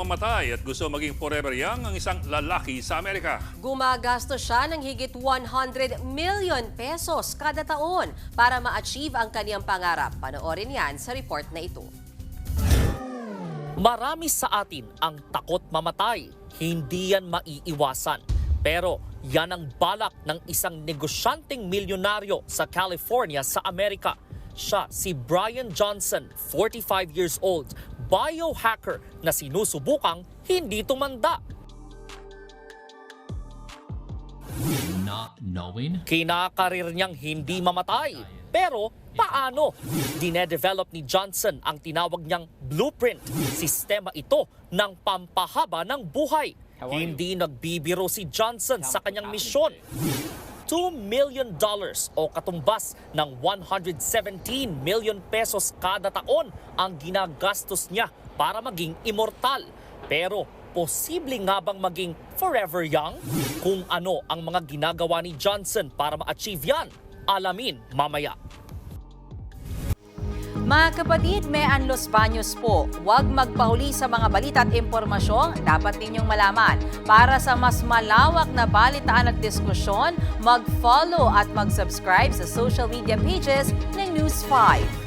mamatay at gusto maging forever young ang isang lalaki sa Amerika. Gumagastos siya ng higit 100 million pesos kada taon para ma-achieve ang kaniyang pangarap. Panoorin yan sa report na ito. Marami sa atin ang takot mamatay. Hindi yan maiiwasan. Pero yan ang balak ng isang negosyanteng milyonaryo sa California sa Amerika. Siya si Brian Johnson, 45 years old, biohacker na sinusubukang hindi tumanda. Not knowing. Kinakarir niyang hindi mamatay. Pero paano? Dinedevelop ni Johnson ang tinawag niyang blueprint. Sistema ito ng pampahaba ng buhay. Hindi nagbibiro si Johnson sa kanyang misyon. $2 million o katumbas ng 117 million pesos kada taon ang ginagastos niya para maging immortal. Pero posible nga bang maging forever young? Kung ano ang mga ginagawa ni Johnson para ma-achieve yan, alamin mamaya. Mga kapatid, Mean Los Baños po. Huwag magpahuli sa mga balita at impormasyong dapat ninyong malaman. Para sa mas malawak na balitaan at diskusyon, mag-follow at mag-subscribe sa social media pages ng News 5.